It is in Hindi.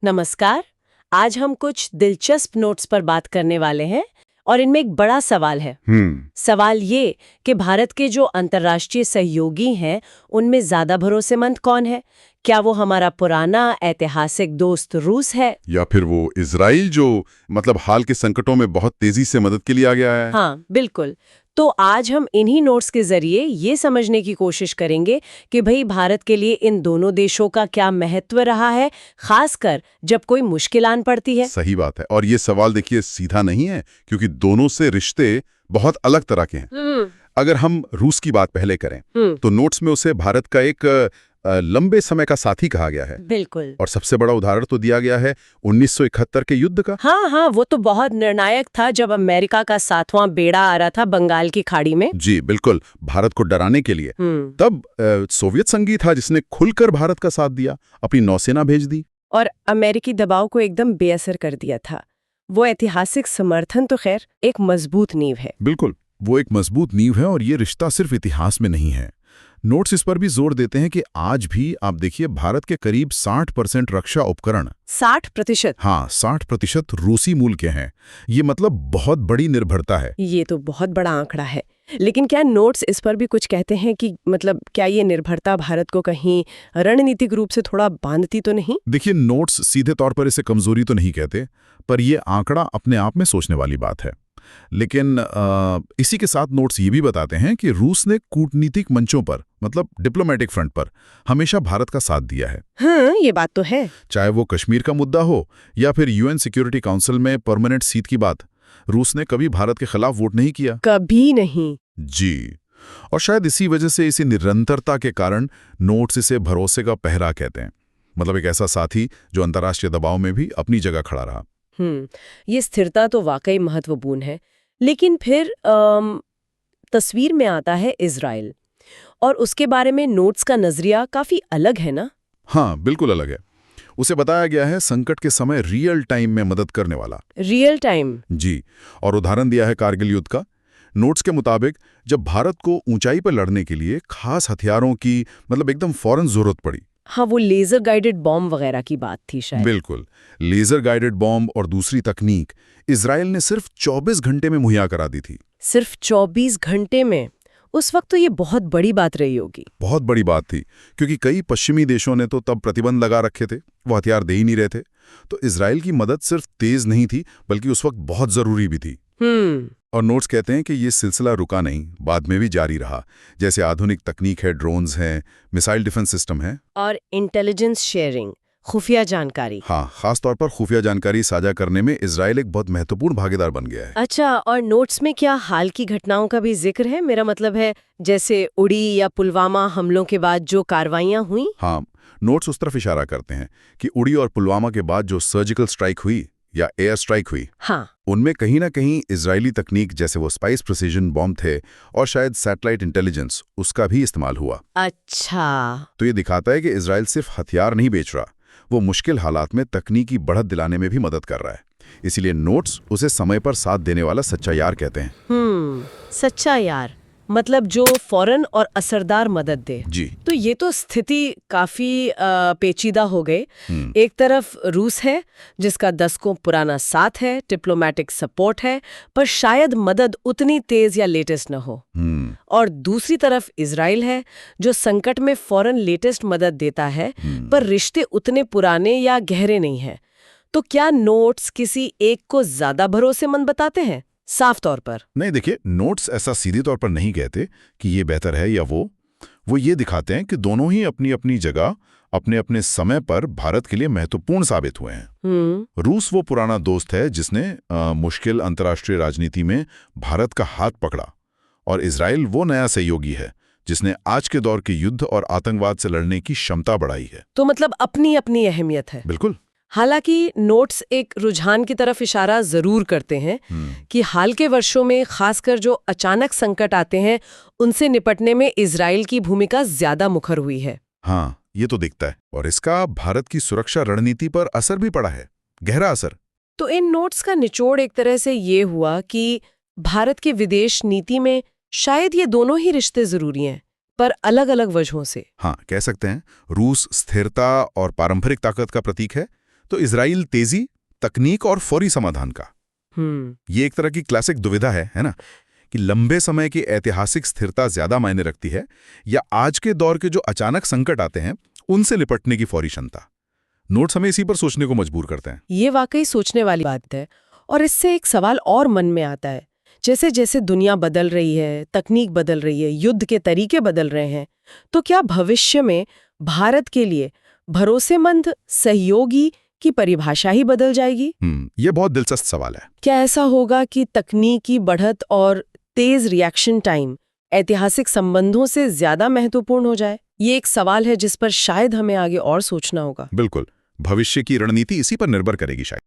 नमस्कार। आज हम कुछ दिलचस्प नोट्स पर बात करने वाले हैं और इनमें एक बड़ा सवाल है। सवाल ये कि भारत के जो अंतर्राष्ट्रीय सहयोगी हैं उनमें ज्यादा भरोसेमंद कौन है? क्या वो हमारा पुराना ऐतिहासिक दोस्त रूस है, या फिर वो इजराइल जो मतलब हाल के संकटों में बहुत तेजी से मदद के लिए आ गया है? हाँ बिल्कुल। तो आज हम इन्हीं नोट्स के जरिए ये समझने की कोशिश करेंगे कि भाई भारत के लिए इन दोनों देशों का क्या महत्व रहा है, खासकर जब कोई मुश्किल आन पड़ती है। सही बात है। और ये सवाल देखिए सीधा नहीं है, क्योंकि दोनों से रिश्ते बहुत अलग तरह के हैं। अगर हम रूस की बात पहले करें तो नोट्स में उसे भारत का एक लंबे समय का साथी कहा गया है। बिल्कुल। और सबसे बड़ा उदाहरण तो दिया गया है 1971 के युद्ध का। हाँ, वो तो बहुत निर्णायक था जब अमेरिका का 7वां बेड़ा आ रहा था बंगाल की खाड़ी में। जी बिल्कुल, भारत को डराने के लिए। तब सोवियत संघ ही था जिसने खुलकर भारत का साथ दिया, अपनी नौसेना भेज दी और अमेरिकी दबाव को एकदम बेअसर कर दिया था। वो ऐतिहासिक समर्थन तो खैर एक मजबूत नींव है। बिल्कुल, वो एक मजबूत नींव है। और ये रिश्ता सिर्फ इतिहास में नहीं है। नोट्स इस पर भी जोर देते हैं कि आज भी आप देखिए भारत के करीब 60% रक्षा उपकरण 60%? हाँ, 60% रूसी मूल के हैं। ये मतलब बहुत बड़ी निर्भरता है। ये तो बहुत बड़ा आंकड़ा है। लेकिन क्या नोट्स इस पर भी कुछ कहते हैं कि मतलब क्या ये निर्भरता भारत को कहीं रणनीतिक रूप से थोड़ा बांधती तो नहीं? देखिए, नोट्स सीधे तौर पर इसे कमजोरी तो नहीं कहते, पर ये आंकड़ा अपने आप में सोचने वाली बात है। लेकिन इसी के साथ नोट्स ये भी बताते हैं कि रूस ने कूटनीतिक मंचों पर मतलब डिप्लोमेटिक फ्रंट पर हमेशा भारत का साथ दिया है। हाँ, ये बात तो है। चाहे वो कश्मीर का मुद्दा हो या फिर यूएन सिक्योरिटी काउंसिल में परमानेंट सीट की बात, रूस ने कभी भारत के खिलाफ वोट नहीं किया। कभी नहीं। जी। और शायद इसी वजह से इसी निरंतरता के कारण नोट्स इसे भरोसे का पहरा कहते हैं। मतलब एक ऐसा साथी जो अंतर्राष्ट्रीय दबाव में भी अपनी जगह खड़ा रहा। ये स्थिरता तो वाकई महत्वपूर्ण है। लेकिन फिर तस्वीर में आता है इजराइल, और उसके बारे में नोट्स का नजरिया काफी अलग है ना? हाँ, बिल्कुल अलग है। उसे बताया गया है संकट के समय रियल टाइम में मदद करने वाला। Real time? जी। और उदाहरण दिया है कारगिल युद्ध का। नोट्स के मुताबिक जब भारत को ऊंचाई पर लड़ने के लिए खास हथियारों की मतलब एकदम फौरन जरूरत पड़ी। हाँ, वो लेजर गाइडेड बॉम्ब वगैरह की बात थी शायद। बिल्कुल, लेजर गाइडेड बॉम्ब और दूसरी तकनीक इजराइल ने सिर्फ 24 घंटे में मुहैया करा दी थी। सिर्फ 24 घंटे में? उस वक्त तो ये बहुत बड़ी बात रही होगी। बहुत बड़ी बात थी, क्योंकि कई पश्चिमी देशों ने तो तब प्रतिबंध लगा रखे थे, वो हथियार दे ही नहीं रहे थे। तो इजराइल की मदद सिर्फ तेज नहीं थी, बल्कि उस वक्त बहुत जरूरी भी थी। और नोट्स कहते हैं कि ये सिलसिला रुका नहीं, बाद में भी जारी रहा। जैसे आधुनिक तकनीक है, ड्रोन्स हैं, मिसाइल डिफेंस सिस्टम है और इंटेलिजेंस शेयरिंग, खुफिया जानकारी। हाँ, खास तौर पर खुफिया जानकारी साझा करने में इजराइल एक बहुत महत्वपूर्ण भागीदार बन गया है। अच्छा, और नोट्स में क्या हाल की घटनाओं का भी जिक्र है? मेरा मतलब है जैसे उड़ी या पुलवामा हमलों के बाद जो कार्रवाइयां हुई। हाँ, नोट्स उस तरफ इशारा करते हैं कि उड़ी और पुलवामा के बाद जो सर्जिकल स्ट्राइक हुई या एयर स्ट्राइक हुई, हाँ, उनमें कहीं ना कहीं इजरायली तकनीक जैसे वो स्पाइस प्रिसीजन बॉम्ब थे और शायद सैटेलाइट इंटेलिजेंस, उसका भी इस्तेमाल हुआ। अच्छा। तो ये दिखाता है कि इजराइल सिर्फ हथियार नहीं बेच रहा, वो मुश्किल हालात में तकनीकी बढ़त दिलाने में भी मदद कर रहा है। इसीलिए नोट्स उसे समय पर साथ देने वाला सच्चा यार कहते हैं। सच्चा यार मतलब जो फौरन और असरदार मदद दे। जी। तो ये तो स्थिति काफी पेचीदा हो गई। एक तरफ रूस है जिसका दशकों पुराना साथ है, डिप्लोमेटिक सपोर्ट है, पर शायद मदद उतनी तेज या लेटेस्ट न हो। और दूसरी तरफ इजराइल है जो संकट में फौरन लेटेस्ट मदद देता है, पर रिश्ते उतने पुराने या गहरे नहीं हैं। तो क्या नोट्स किसी एक को ज्यादा भरोसेमंद बताते हैं? साफ तौर पर नहीं। देखिए, नोट्स ऐसा सीधे तौर पर नहीं कहते कि ये बेहतर है या वो ये दिखाते हैं कि दोनों ही अपनी अपनी जगह अपने अपने समय पर भारत के लिए महत्वपूर्ण साबित हुए हैं। रूस वो पुराना दोस्त है जिसने मुश्किल अंतर्राष्ट्रीय राजनीति में भारत का हाथ पकड़ा, और इजराइल वो नया सहयोगी है जिसने आज के दौर के युद्ध और आतंकवाद से लड़ने की क्षमता बढ़ाई है। तो मतलब अपनी अपनी अहमियत है। बिल्कुल। हालांकि नोट्स एक रुझान की तरफ इशारा जरूर करते हैं कि हाल के वर्षों में खासकर जो अचानक संकट आते हैं उनसे निपटने में इजराइल की भूमिका ज्यादा मुखर हुई है। हाँ, ये तो दिखता है। और इसका भारत की सुरक्षा रणनीति पर असर भी पड़ा है, गहरा असर। तो इन नोट्स का निचोड़ एक तरह से ये हुआ कि भारत की विदेश नीति में शायद ये दोनों ही रिश्ते जरूरी हैं, पर अलग अलग वजहों से। हाँ, कह सकते हैं। रूस स्थिरता और पारंपरिक ताकत का प्रतीक है, तो इजराइल तेजी, तकनीक और फौरी समाधान का। ये एक तरह की क्लासिक दुविधा है ना, कि लंबे समय की ऐतिहासिक स्थिरता ज्यादा मायने रखती है या आज के दौर के जो अचानक संकट आते हैं उनसे निपटने की फौरी क्षमता। नोट्स हमें इसी पर सोचने को मजबूर करते हैं। ये वाकई सोचने वाली बात है। और इससे एक सवाल और मन में आता है, जैसे जैसे दुनिया बदल रही है, तकनीक बदल रही है, युद्ध के तरीके बदल रहे हैं, तो क्या भविष्य में भारत के लिए भरोसेमंद सहयोगी की परिभाषा ही बदल जाएगी? ये बहुत दिलचस्प सवाल है। क्या ऐसा होगा कि तकनीकी बढ़त और तेज रिएक्शन टाइम ऐतिहासिक संबंधों से ज्यादा महत्वपूर्ण हो जाए? ये एक सवाल है जिस पर शायद हमें आगे और सोचना होगा। बिल्कुल, भविष्य की रणनीति इसी पर निर्भर करेगी शायद।